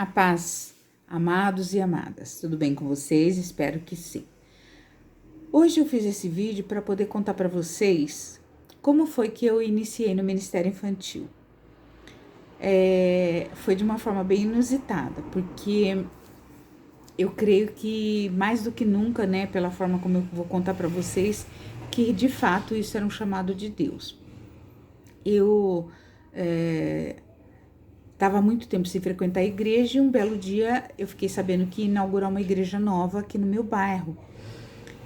A paz, amados e amadas, tudo bem com vocês? Espero que sim. Hoje eu fiz esse vídeo para poder contar para vocês como foi que eu iniciei no Ministério Infantil. Foi de uma forma bem inusitada, porque eu creio que mais do que nunca, né, pela forma como eu vou contar para vocês, que de fato isso era um chamado de Deus. Eu estava há muito tempo sem frequentar a igreja e um belo dia eu fiquei sabendo que ia inaugurar uma igreja nova aqui no meu bairro.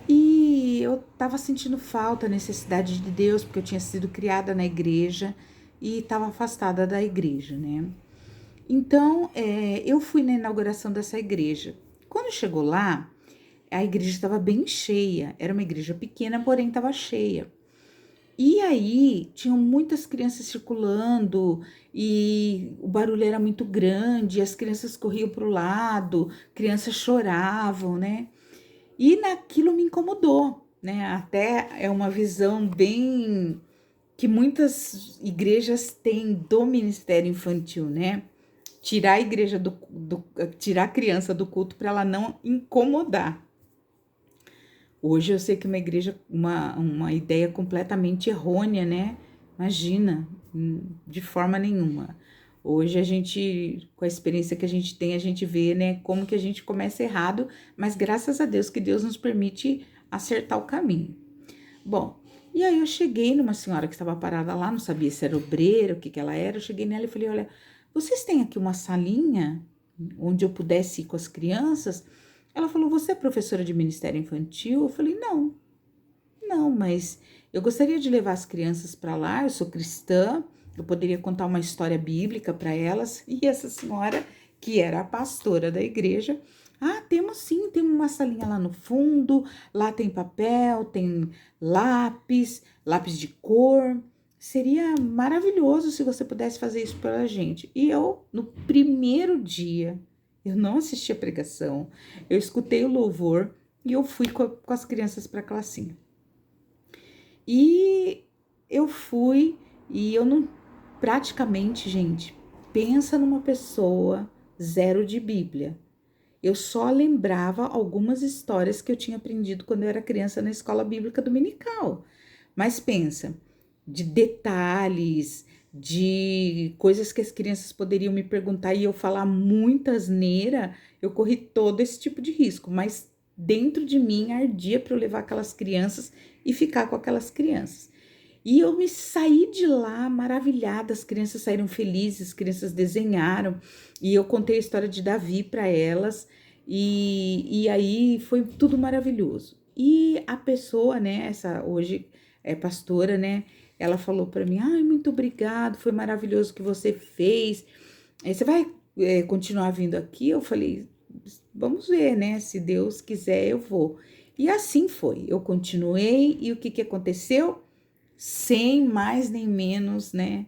E eu estava sentindo falta, necessidade de Deus, porque eu tinha sido criada na igreja e estava afastada da igreja, né? Então, eu fui na inauguração dessa igreja. Quando chegou lá, a igreja estava bem cheia. Era uma igreja pequena, porém estava cheia. E aí, tinham muitas crianças circulando e o barulho era muito grande, as crianças corriam para o lado, crianças choravam, né? E naquilo me incomodou, né? Até é uma visão bem que muitas igrejas têm do ministério infantil, né? Tirar a igreja tirar a criança do culto para ela não incomodar. Hoje eu sei que uma igreja, uma ideia completamente errônea, né? Imagina, de forma nenhuma. Hoje a gente, com a experiência que a gente tem, a gente vê, né, como que a gente começa errado, mas graças a Deus que Deus nos permite acertar o caminho. Bom, e aí eu cheguei numa senhora que estava parada lá, não sabia se era obreira, o que que ela era, eu cheguei nela e falei, olha, vocês têm aqui uma salinha onde eu pudesse ir com as crianças? Ela falou, você é professora de Ministério Infantil? Eu falei, não, mas eu gostaria de levar as crianças para lá, eu sou cristã, eu poderia contar uma história bíblica para elas. E essa senhora, que era a pastora da igreja, temos sim, temos uma salinha lá no fundo, lá tem papel, tem lápis de cor. Seria maravilhoso se você pudesse fazer isso pela gente. E eu, no primeiro dia, eu não assisti a pregação, eu escutei o louvor e eu fui com as crianças para a classinha. E eu fui e eu não, praticamente, gente, pensa numa pessoa zero de Bíblia. Eu só lembrava algumas histórias que eu tinha aprendido quando eu era criança na escola bíblica dominical. Mas pensa, de detalhes, de coisas que as crianças poderiam me perguntar e eu falar muita asneira, eu corri todo esse tipo de risco, mas dentro de mim ardia para eu levar aquelas crianças e ficar com aquelas crianças. E eu me saí de lá maravilhada, as crianças saíram felizes, as crianças desenharam, e eu contei a história de Davi para elas, e aí foi tudo maravilhoso. E a pessoa, né, essa hoje é pastora, né, ela falou para mim, ai, muito obrigado, foi maravilhoso o que você fez, você vai continuar vindo aqui? Eu falei, vamos ver, né, se Deus quiser eu vou. E assim foi, eu continuei, e o que aconteceu? Sem mais nem menos, né?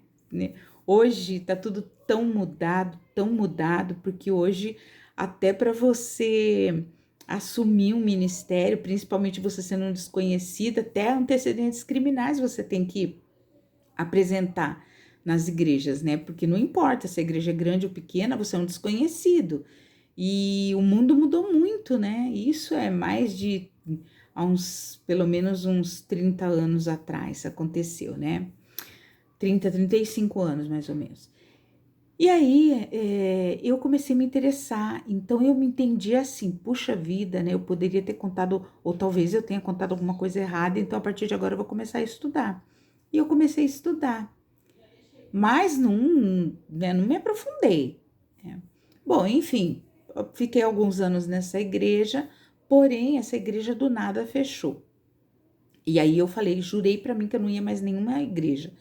Hoje tá tudo tão mudado, porque hoje até para você assumir um ministério, principalmente você sendo desconhecida, até antecedentes criminais você tem que apresentar nas igrejas, né? Porque não importa se a igreja é grande ou pequena, você é um desconhecido. E o mundo mudou muito, né? Isso é mais de há pelo menos uns 30 anos atrás aconteceu, né? 35 anos mais ou menos. E aí eu comecei a me interessar, então eu me entendi assim, puxa vida, né? Eu poderia ter contado, ou talvez eu tenha contado alguma coisa errada, então a partir de agora eu vou começar a estudar. E eu comecei a estudar, mas não me aprofundei, né? Bom, enfim, eu fiquei alguns anos nessa igreja, porém essa igreja do nada fechou. E aí eu falei, jurei para mim que eu não ia mais nenhuma igreja.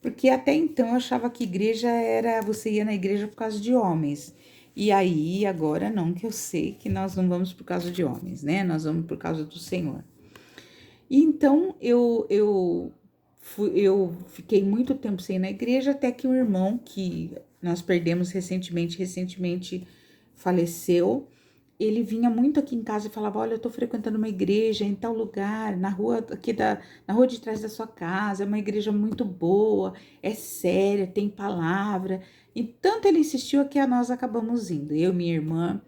Porque até então eu achava que igreja era, você ia na igreja por causa de homens. E aí, agora não, que eu sei que nós não vamos por causa de homens, né? Nós vamos por causa do Senhor. E então eu fiquei muito tempo sem ir na igreja, até que um irmão que nós perdemos recentemente faleceu. Ele vinha muito aqui em casa e falava, olha, eu tô frequentando uma igreja em tal lugar, na rua na rua de trás da sua casa, é uma igreja muito boa, é séria, tem palavra. E tanto ele insistiu que nós acabamos indo, eu e minha irmã,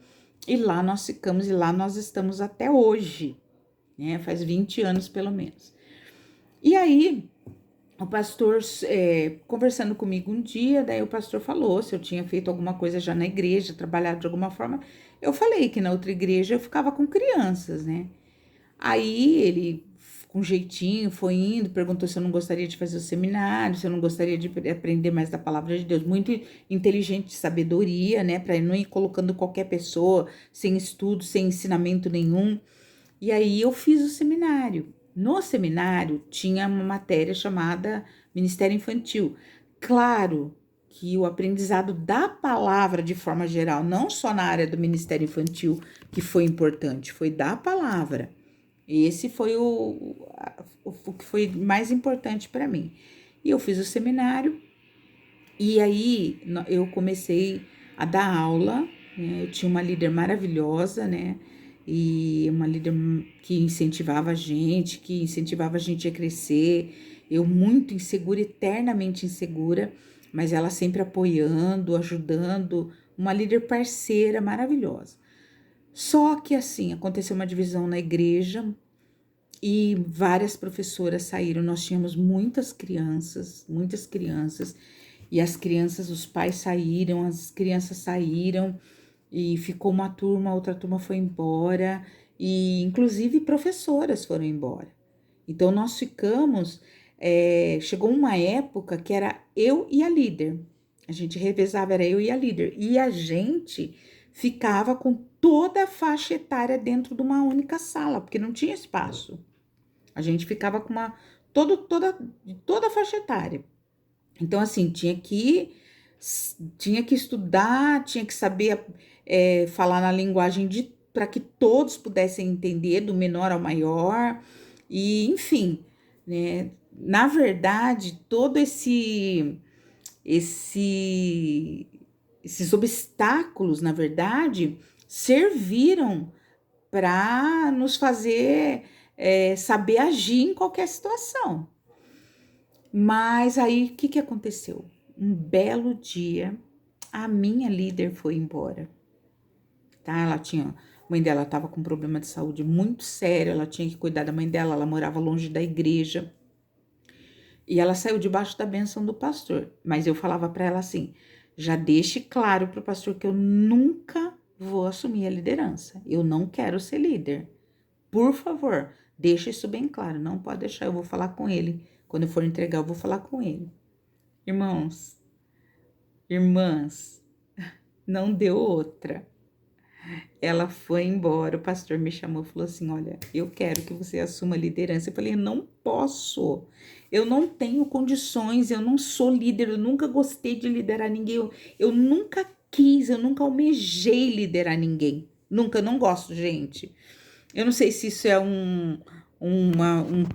e lá nós ficamos, e lá nós estamos até hoje, né? Faz 20 anos pelo menos. E aí, o pastor, conversando comigo um dia, daí o pastor falou se eu tinha feito alguma coisa já na igreja, trabalhado de alguma forma. Eu falei que na outra igreja eu ficava com crianças, né? Aí ele, com jeitinho, foi indo, perguntou se eu não gostaria de fazer o seminário, se eu não gostaria de aprender mais da palavra de Deus. Muito inteligente, sabedoria, né? Para não ir colocando qualquer pessoa sem estudo, sem ensinamento nenhum. E aí eu fiz o seminário. No seminário tinha uma matéria chamada Ministério Infantil. Claro que o aprendizado da palavra de forma geral, não só na área do Ministério Infantil, que foi importante, foi da palavra. Esse foi o que foi mais importante para mim. E eu fiz o seminário e aí eu comecei a dar aula, né? Eu tinha uma líder maravilhosa, né? E uma líder que incentivava a gente a crescer. Eu muito insegura, eternamente insegura, mas ela sempre apoiando, ajudando, uma líder parceira maravilhosa. Só que assim, aconteceu uma divisão na igreja e várias professoras saíram. Nós tínhamos muitas crianças, e as crianças, os pais saíram, as crianças saíram, e ficou uma turma, outra turma foi embora, e inclusive professoras foram embora. Então nós ficamos, chegou uma época que era eu e a líder. A gente revezava, era eu e a líder. E a gente ficava com toda a faixa etária dentro de uma única sala, porque não tinha espaço. A gente ficava com toda a faixa etária. Então, assim, tinha que estudar, tinha que saber falar na linguagem para que todos pudessem entender, do menor ao maior, e enfim, né? Na verdade, todo esses obstáculos, na verdade, serviram para nos fazer saber agir em qualquer situação. Mas aí, o que aconteceu? Um belo dia, a minha líder foi embora, tá? A mãe dela estava com um problema de saúde muito sério, ela tinha que cuidar da mãe dela, ela morava longe da igreja, e ela saiu debaixo da bênção do pastor. Mas eu falava para ela assim, já deixe claro para o pastor que eu nunca vou assumir a liderança, eu não quero ser líder. Por favor, deixa isso bem claro, não pode deixar, eu vou falar com ele. Quando eu for entregar, eu vou falar com ele. Irmãos, irmãs, não deu outra. Ela foi embora, o pastor me chamou e falou assim, olha, eu quero que você assuma a liderança. Eu falei, eu não posso, eu não tenho condições, eu não sou líder, eu nunca gostei de liderar ninguém, eu nunca quis, eu nunca almejei liderar ninguém. Nunca, não gosto, gente. Eu não sei se isso é um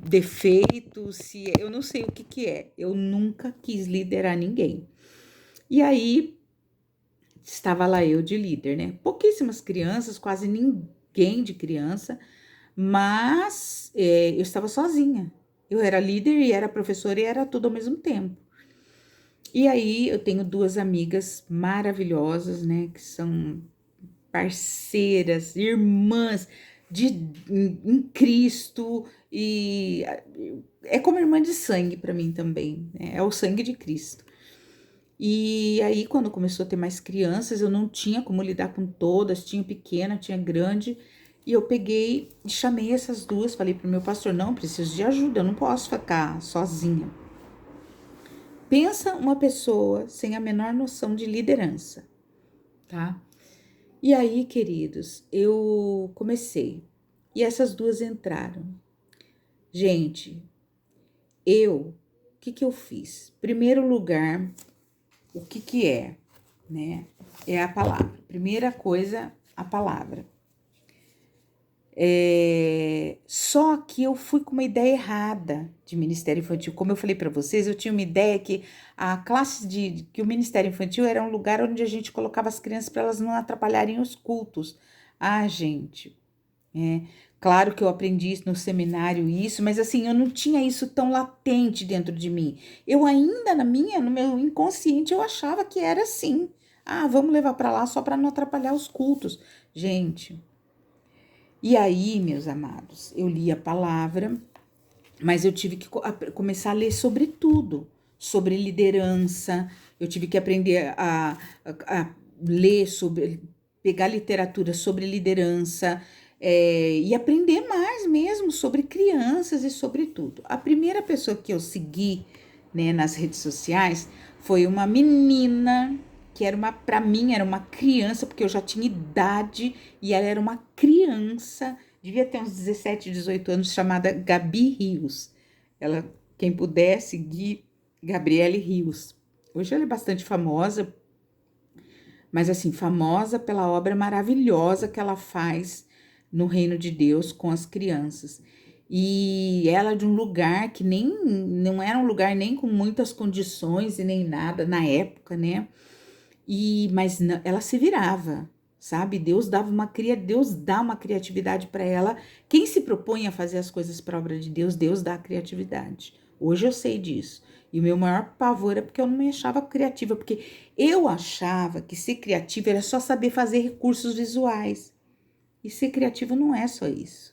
defeito, eu não sei o que é. Eu nunca quis liderar ninguém. E aí, estava lá eu de líder, né? Pouquíssimas crianças, quase ninguém de criança, mas eu estava sozinha. Eu era líder e era professora e era tudo ao mesmo tempo. E aí, eu tenho duas amigas maravilhosas, né? Que são parceiras, irmãs em Cristo, e é como irmã de sangue para mim também, né? É o sangue de Cristo. E aí, quando começou a ter mais crianças, eu não tinha como lidar com todas, tinha pequena, tinha grande, e eu peguei e chamei essas duas, falei pro meu pastor, não, preciso de ajuda, eu não posso ficar sozinha. Pensa uma pessoa sem a menor noção de liderança, tá? E aí, queridos, eu comecei. E essas duas entraram. Gente, o que eu fiz? Primeiro lugar, o que é, né? É a palavra. Primeira coisa, a palavra. Só que eu fui com uma ideia errada de Ministério Infantil. Como eu falei para vocês, eu tinha uma ideia que a classe que o Ministério Infantil era um lugar onde a gente colocava as crianças para elas não atrapalharem os cultos. Ah, gente, Claro que eu aprendi isso no seminário, isso, mas assim, eu não tinha isso tão latente dentro de mim. Eu ainda no meu inconsciente, eu achava que era assim. Ah, vamos levar para lá só para não atrapalhar os cultos. Gente, e aí, meus amados, eu li a palavra, mas eu tive que começar a ler sobre tudo, sobre liderança, eu tive que aprender a ler sobre, pegar literatura sobre liderança, e aprender mais mesmo sobre crianças e sobre tudo. A primeira pessoa que eu segui, né, nas redes sociais foi uma menina que para mim era uma criança, porque eu já tinha idade e ela era uma criança, devia ter uns 17, 18 anos, chamada Gabi Rios. Ela, quem puder seguir, Gabriele Rios. Hoje ela é bastante famosa, mas assim, famosa pela obra maravilhosa que ela faz no reino de Deus com as crianças. E ela de um lugar que nem não era um lugar nem com muitas condições e nem nada na época, né? Mas não, ela se virava, sabe? Deus dá uma criatividade para ela. Quem se propõe a fazer as coisas para a obra de Deus, Deus dá criatividade. Hoje eu sei disso. E o meu maior pavor é porque eu não me achava criativa, porque eu achava que ser criativa era só saber fazer recursos visuais. E ser criativo não é só isso,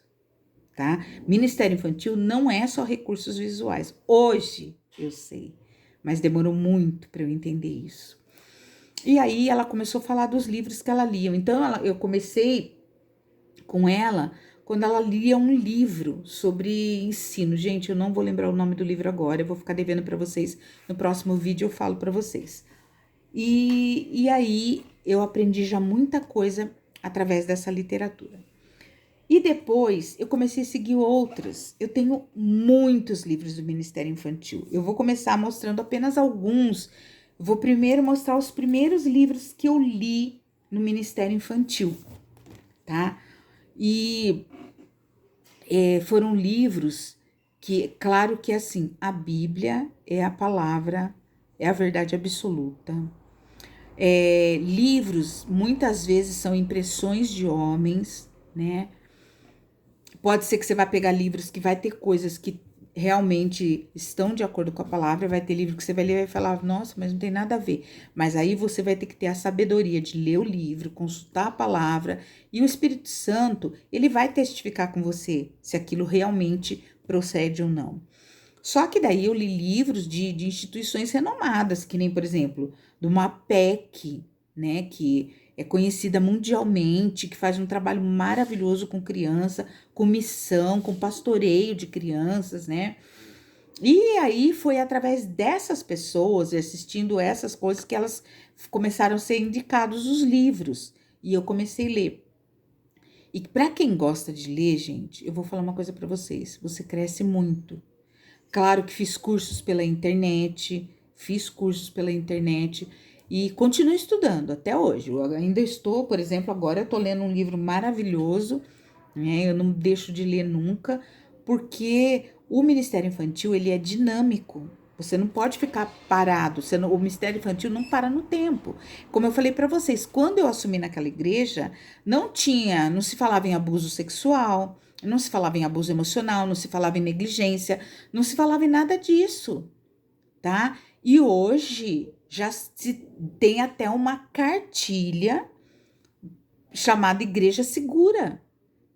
tá? Ministério infantil não é só recursos visuais. Hoje eu sei, mas demorou muito para eu entender isso. E aí ela começou a falar dos livros que ela lia. Então eu comecei com ela quando ela lia um livro sobre ensino. Gente, eu não vou lembrar o nome do livro agora, eu vou ficar devendo para vocês. No próximo vídeo eu falo para vocês. E aí eu aprendi já muita coisa através dessa literatura. E depois eu comecei a seguir outras. Eu tenho muitos livros do Ministério Infantil. Eu vou começar mostrando apenas alguns. Vou primeiro mostrar os primeiros livros que eu li no Ministério Infantil, tá? E foram livros que, claro que assim, a Bíblia é a palavra, é a verdade absoluta. Livros muitas vezes são impressões de homens, né? Pode ser que você vai pegar livros que vai ter coisas que realmente estão de acordo com a palavra, vai ter livro que você vai ler e vai falar, nossa, mas não tem nada a ver. Mas aí você vai ter que ter a sabedoria de ler o livro, consultar a palavra, e o Espírito Santo, ele vai testificar com você se aquilo realmente procede ou não. Só que daí eu li livros de instituições renomadas, que nem, por exemplo, de uma PEC, né, que é conhecida mundialmente, que faz um trabalho maravilhoso com criança, com missão, com pastoreio de crianças, né? E aí foi através dessas pessoas, assistindo essas coisas, que elas começaram a ser indicados os livros. E eu comecei a ler. E para quem gosta de ler, gente, eu vou falar uma coisa para vocês: você cresce muito. Claro que fiz cursos pela internet e continuo estudando até hoje. Eu ainda estou, por exemplo, agora eu estou lendo um livro maravilhoso, né? Eu não deixo de ler nunca, porque o Ministério Infantil, ele é dinâmico. Você não pode ficar parado, o Ministério Infantil não para no tempo. Como eu falei para vocês, quando eu assumi naquela igreja, não se falava em abuso sexual, não se falava em abuso emocional, não se falava em negligência, não se falava em nada disso, tá? E hoje já se tem até uma cartilha chamada Igreja Segura,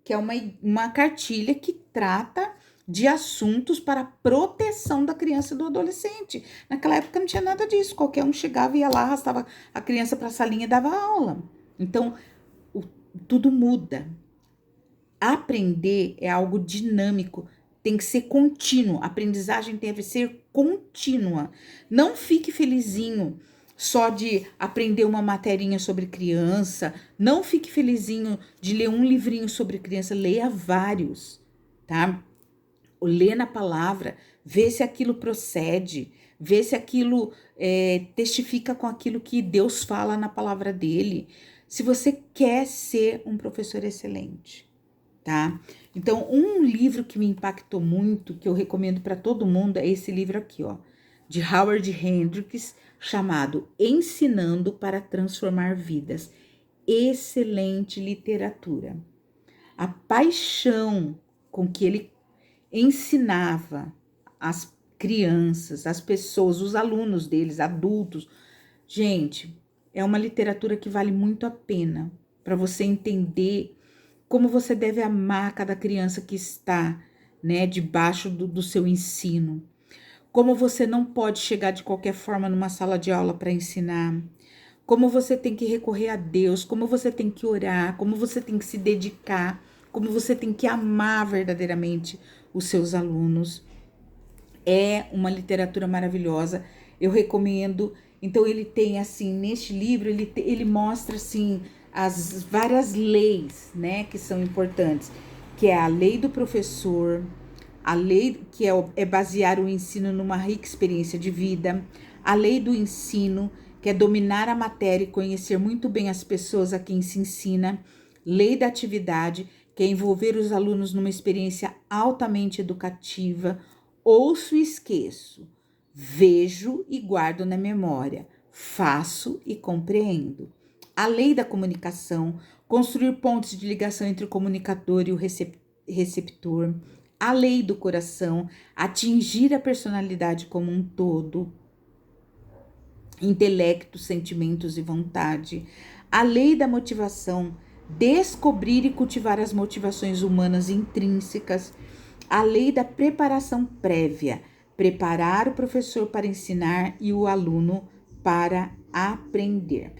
que é uma cartilha que trata de assuntos para a proteção da criança e do adolescente. Naquela época não tinha nada disso, qualquer um chegava, ia lá, arrastava a criança para a salinha e dava aula. Então, tudo muda. Aprender é algo dinâmico, tem que ser contínuo. A aprendizagem deve ser contínua. Não fique felizinho só de aprender uma materinha sobre criança. Não fique felizinho de ler um livrinho sobre criança. Leia vários, tá? Lê na palavra, vê se aquilo procede, vê se aquilo testifica com aquilo que Deus fala na palavra dele. Se você quer ser um professor excelente, tá? Então, um livro que me impactou muito, que eu recomendo para todo mundo, é esse livro aqui, ó, de Howard Hendricks, chamado Ensinando para Transformar Vidas. Excelente literatura. a paixão com que ele ensinava as crianças, as pessoas, os alunos deles, adultos. Gente, é uma literatura que vale muito a pena para você entender como você deve amar cada criança que está, né, debaixo do seu ensino. Como você não pode chegar de qualquer forma numa sala de aula para ensinar. Como você tem que recorrer a Deus, como você tem que orar, como você tem que se dedicar, como você tem que amar verdadeiramente os seus alunos. É uma literatura maravilhosa, eu recomendo. Então ele tem assim, neste livro, ele mostra assim as várias leis, né, que são importantes, que é a lei do professor, a lei que é basear o ensino numa rica experiência de vida, a lei do ensino, que é dominar a matéria e conhecer muito bem as pessoas a quem se ensina, lei da atividade, que é envolver os alunos numa experiência altamente educativa. Ouço e esqueço, vejo e guardo na memória, faço e compreendo. A lei da comunicação, construir pontos de ligação entre o comunicador e o receptor. A lei do coração, atingir a personalidade como um todo, intelecto, sentimentos e vontade. A lei da motivação, descobrir e cultivar as motivações humanas intrínsecas. A lei da preparação prévia, preparar o professor para ensinar e o aluno para aprender.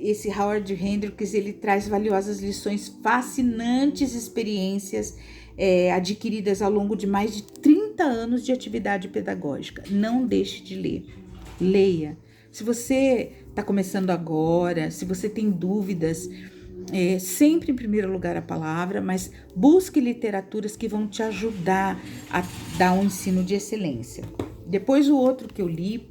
Esse Howard Hendricks, ele traz valiosas lições, fascinantes experiências adquiridas ao longo de mais de 30 anos de atividade pedagógica. Não deixe de ler. Leia. Se você está começando agora, se você tem dúvidas, sempre em primeiro lugar a palavra, mas busque literaturas que vão te ajudar a dar um ensino de excelência. Depois o outro que eu li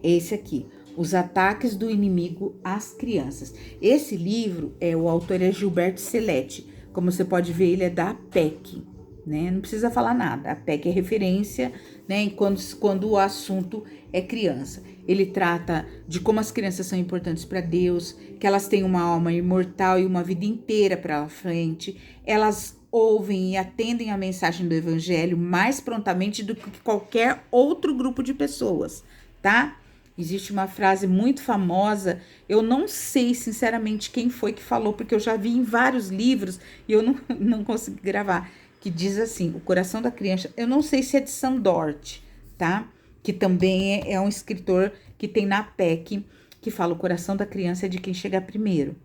é esse aqui, Os Ataques do Inimigo às Crianças. Esse livro, o autor é Gilberto Celletti. Como você pode ver, ele é da APEC, né? Não precisa falar nada, a APEC é referência, né? Quando o assunto é criança. Ele trata de como as crianças são importantes para Deus, que elas têm uma alma imortal e uma vida inteira para frente. Elas ouvem e atendem a mensagem do evangelho mais prontamente do que qualquer outro grupo de pessoas, tá? Existe uma frase muito famosa, eu não sei sinceramente quem foi que falou, porque eu já vi em vários livros e eu não consegui gravar, que diz assim, o coração da criança, eu não sei se é de Sandort, tá? Que também é um escritor que tem na PEC, que fala o coração da criança é de quem chega primeiro.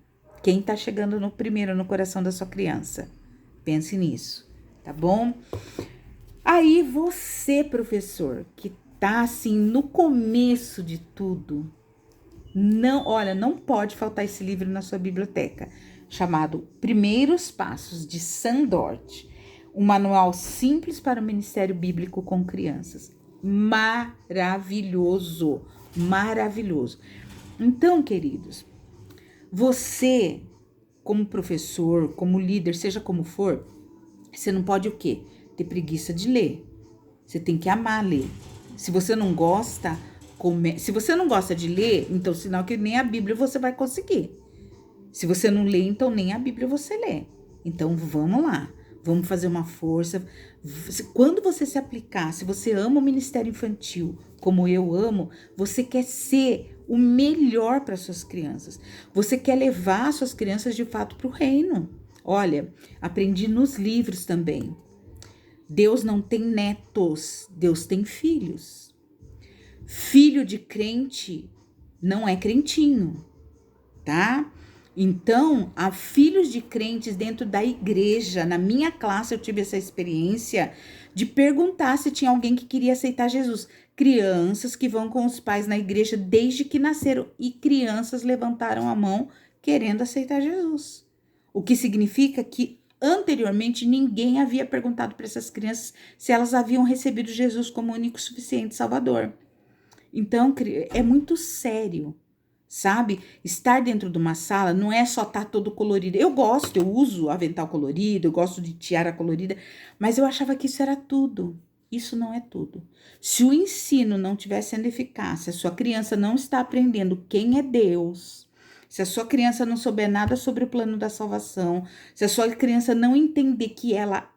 Quem tá chegando no primeiro no coração da sua criança? Pense nisso, tá bom? Aí você, professor, que tá assim no começo de tudo, não pode faltar esse livro na sua biblioteca, chamado Primeiros Passos, de Sandort, um manual simples para o Ministério Bíblico com crianças. Maravilhoso, maravilhoso. Então, queridos, você, como professor, como líder, seja como for, você não pode o quê? Ter preguiça de ler. Você tem que amar ler. Se você não gosta, se você não gosta de ler, então sinal que nem a Bíblia você vai conseguir. Se você não lê, então nem a Bíblia você lê. Então vamos lá. Vamos fazer uma força. Quando você se aplicar, se você ama o ministério infantil, como eu amo, você quer ser o melhor para suas crianças. Você quer levar suas crianças de fato para o reino. Olha, aprendi nos livros também. Deus não tem netos, Deus tem filhos. Filho de crente não é crentinho, tá? Então, há filhos de crentes dentro da igreja. Na minha classe eu tive essa experiência de perguntar se tinha alguém que queria aceitar Jesus. Crianças que vão com os pais na igreja desde que nasceram e crianças levantaram a mão querendo aceitar Jesus. O que significa que anteriormente ninguém havia perguntado para essas crianças se elas haviam recebido Jesus como único e suficiente Salvador. Então, é muito sério. Sabe? Estar dentro de uma sala não é só estar todo colorido. Eu uso avental colorido, eu gosto de tiara colorida, mas eu achava que isso era tudo. Isso não é tudo. Se o ensino não estiver sendo eficaz, se a sua criança não está aprendendo quem é Deus, se a sua criança não souber nada sobre o plano da salvação, se a sua criança não entender que ela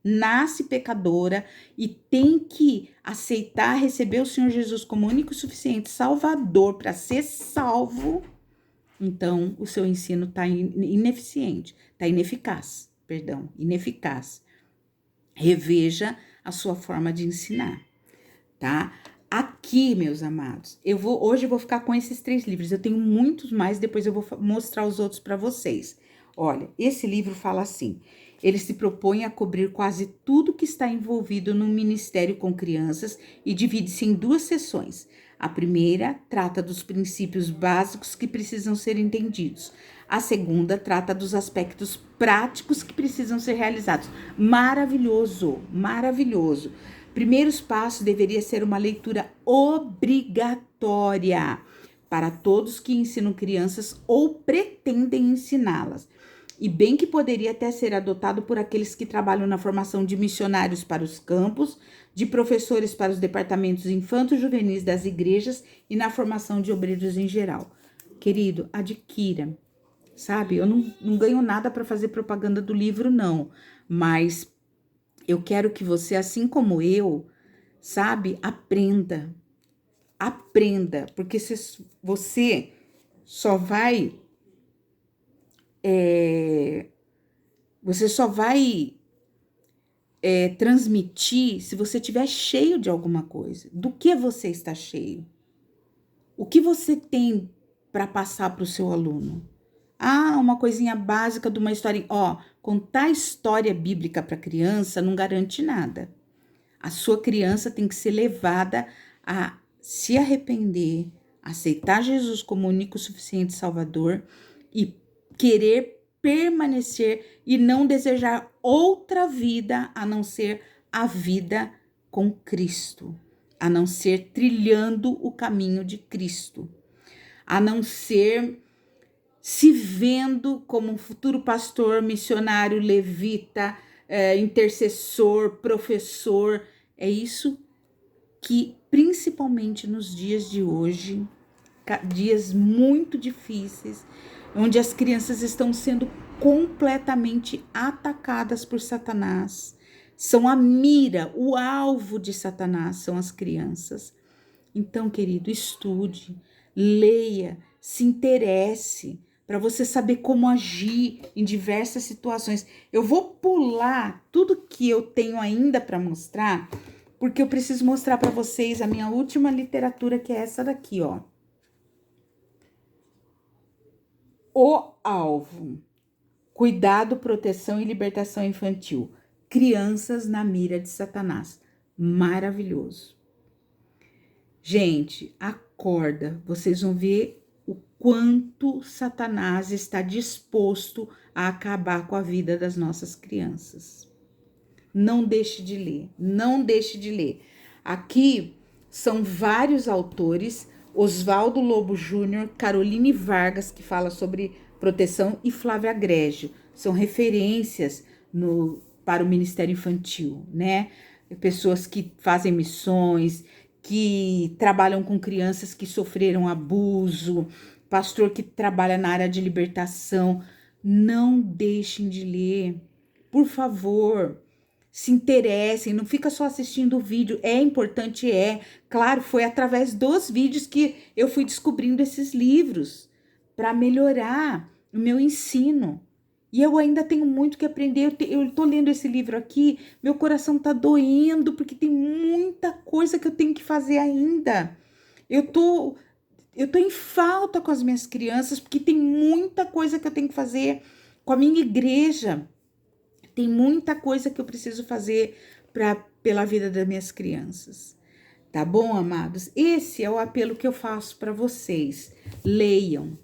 nasce pecadora e tem que aceitar, receber o Senhor Jesus como único e suficiente Salvador para ser salvo, então o seu ensino está ineficiente, está ineficaz, perdão, ineficaz. Reveja a sua forma de ensinar, tá? Aqui, meus amados, hoje eu vou ficar com esses 3 livros. Eu tenho muitos mais, depois eu vou mostrar os outros para vocês. Olha, esse livro fala assim: ele se propõe a cobrir quase tudo que está envolvido no ministério com crianças e divide-se em 2 seções. A primeira trata dos princípios básicos que precisam ser entendidos. A segunda trata dos aspectos práticos que precisam ser realizados. Maravilhoso, maravilhoso. Primeiros passos deveria ser uma leitura obrigatória para todos que ensinam crianças ou pretendem ensiná-las. E bem que poderia até ser adotado por aqueles que trabalham na formação de missionários para os campos, de professores para os departamentos infanto-juvenis das igrejas e na formação de obreiros em geral. Querido, adquira, sabe? Eu não ganho nada para fazer propaganda do livro, não, mas eu quero que você, assim como eu, sabe, aprenda, porque você só vai, transmitir se você estiver cheio de alguma coisa. Do que você está cheio? O que você tem para passar para o seu aluno? Uma coisinha básica de uma história. Contar história bíblica para criança não garante nada. A sua criança tem que ser levada a se arrepender, aceitar Jesus como único e suficiente Salvador e querer permanecer e não desejar outra vida a não ser a vida com Cristo, a não ser trilhando o caminho de Cristo, a não ser se vendo como um futuro pastor, missionário, levita, intercessor, professor. É isso que, principalmente nos dias de hoje, dias muito difíceis, onde as crianças estão sendo completamente atacadas por Satanás, são a mira, o alvo de Satanás são as crianças. Então, querido, estude, leia, se interesse, para você saber como agir em diversas situações. Eu vou pular tudo que eu tenho ainda para mostrar, porque eu preciso mostrar para vocês a minha última literatura, que é essa daqui, ó. O Alvo. Cuidado, proteção e libertação infantil. Crianças na mira de Satanás. Maravilhoso. Gente, acorda. Vocês vão ver o quanto Satanás está disposto a acabar com a vida das nossas crianças. Não deixe de ler, não deixe de ler. Aqui são vários autores, Oswaldo Lobo Júnior, Caroline Vargas, que fala sobre proteção, e Flávia Grégio. São referências para o Ministério Infantil, né? Pessoas que fazem missões, que trabalham com crianças que sofreram abuso, pastor que trabalha na área de libertação. Não deixem de ler, por favor. Se interessem, não fica só assistindo o vídeo. É importante, claro, foi através dos vídeos que eu fui descobrindo esses livros para melhorar o meu ensino. E eu ainda tenho muito que aprender. Eu tô lendo esse livro aqui, meu coração tá doendo, porque tem muita coisa que eu tenho que fazer ainda. Eu tô em falta com as minhas crianças, porque tem muita coisa que eu tenho que fazer com a minha igreja. Tem muita coisa que eu preciso fazer pela vida das minhas crianças. Tá bom, amados? Esse é o apelo que eu faço para vocês. Leiam,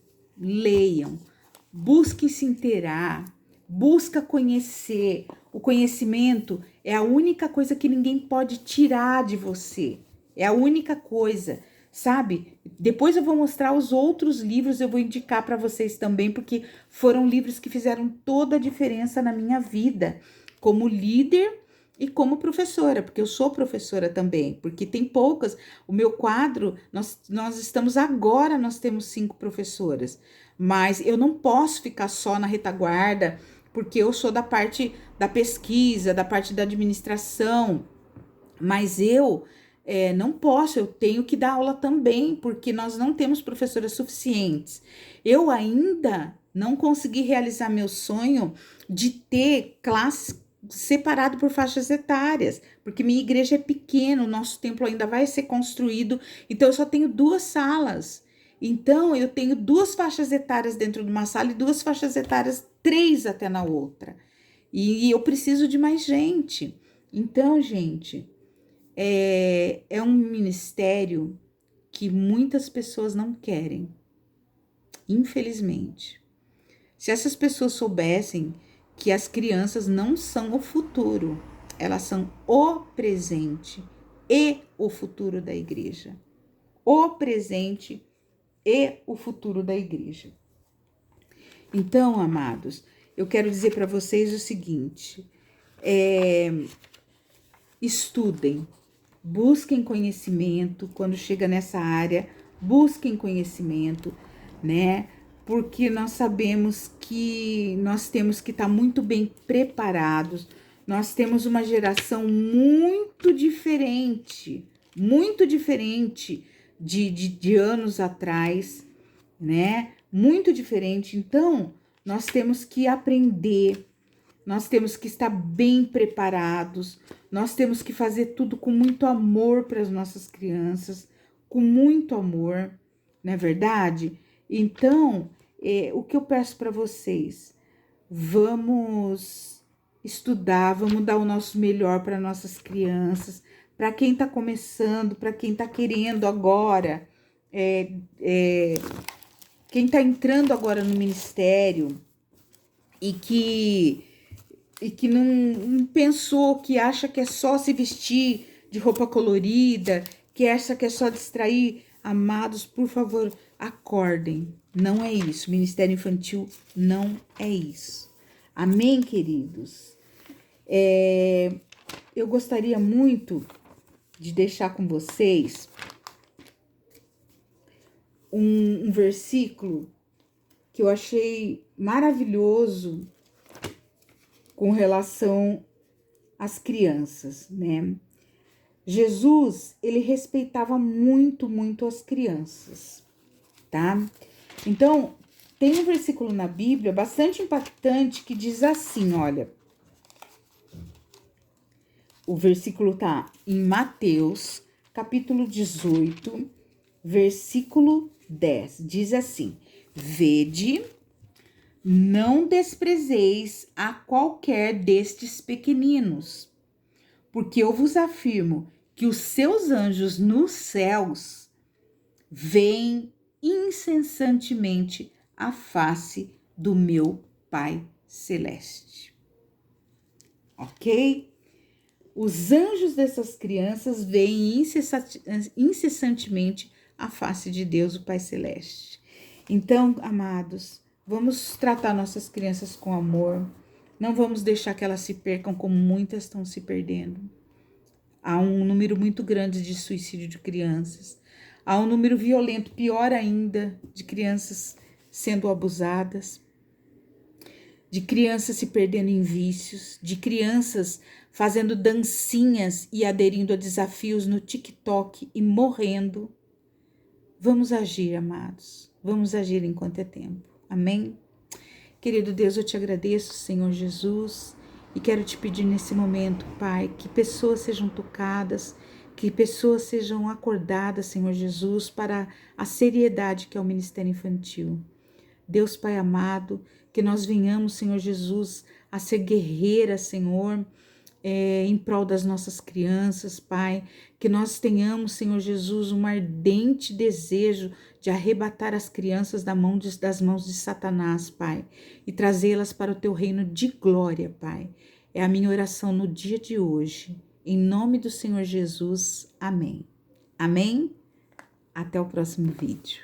busquem se inteirar, busca conhecer. O conhecimento é a única coisa que ninguém pode tirar de você. É a única coisa, sabe? Depois eu vou mostrar os outros livros, eu vou indicar para vocês também, porque foram livros que fizeram toda a diferença na minha vida como líder e como professora, porque eu sou professora também, porque tem poucas. O meu quadro, nós estamos agora, nós temos 5 professoras, mas eu não posso ficar só na retaguarda, porque eu sou da parte da pesquisa, da parte da administração, mas eu não posso, eu tenho que dar aula também, porque nós não temos professoras suficientes. Eu ainda não consegui realizar meu sonho de ter classes separado por faixas etárias, porque minha igreja é pequena, o nosso templo ainda vai ser construído, então eu só tenho 2 salas. Então eu tenho 2 faixas etárias dentro de uma sala e 2 faixas etárias, 3 até na outra. E eu preciso de mais gente. Então, gente, é um ministério que muitas pessoas não querem, infelizmente. Se essas pessoas soubessem que as crianças não são o futuro, elas são o presente e o futuro da igreja. O presente e o futuro da igreja. Então, amados, eu quero dizer para vocês o seguinte: estudem, busquem conhecimento. Quando chega nessa área, busquem conhecimento, né? Porque nós sabemos que nós temos que estar muito bem preparados. Nós temos uma geração muito diferente de anos atrás, né? Muito diferente. Então, nós temos que aprender, nós temos que estar bem preparados, nós temos que fazer tudo com muito amor para as nossas crianças, com muito amor, não é verdade? Então, o que eu peço para vocês? Vamos estudar, vamos dar o nosso melhor para nossas crianças, para quem está começando, para quem está querendo agora, quem está entrando agora no ministério e que não pensou, que acha que é só se vestir de roupa colorida, que acha que é só distrair. Amados, por favor, acordem. Não é isso. Ministério infantil não é isso. Amém, queridos? Eu gostaria muito de deixar com vocês um versículo que eu achei maravilhoso com relação às crianças, né? Jesus, ele respeitava muito, muito as crianças, tá? Então, tem um versículo na Bíblia bastante impactante que diz assim, olha. O versículo tá em Mateus, capítulo 18, versículo 10. Diz assim: Vede, não desprezeis a qualquer destes pequeninos, porque eu vos afirmo que os seus anjos nos céus veem incessantemente a face do meu Pai Celeste. Ok? Os anjos dessas crianças veem incessantemente a face de Deus, o Pai Celeste. Então, amados, vamos tratar nossas crianças com amor. Não vamos deixar que elas se percam como muitas estão se perdendo. Há um número muito grande de suicídio de crianças. Há um número violento, pior ainda, de crianças sendo abusadas, de crianças se perdendo em vícios, de crianças fazendo dancinhas e aderindo a desafios no TikTok e morrendo. Vamos agir, amados. Vamos agir enquanto é tempo. Amém? Querido Deus, eu te agradeço, Senhor Jesus, e quero te pedir nesse momento, Pai, que pessoas sejam tocadas, que pessoas sejam acordadas, Senhor Jesus, para a seriedade que é o ministério infantil. Deus, Pai amado, que nós venhamos, Senhor Jesus, a ser guerreiras, Senhor, em prol das nossas crianças, Pai, que nós tenhamos, Senhor Jesus, um ardente desejo de arrebatar as crianças das mãos de Satanás, Pai, e trazê-las para o teu reino de glória, Pai. É a minha oração no dia de hoje. Em nome do Senhor Jesus, amém. Amém? Até o próximo vídeo.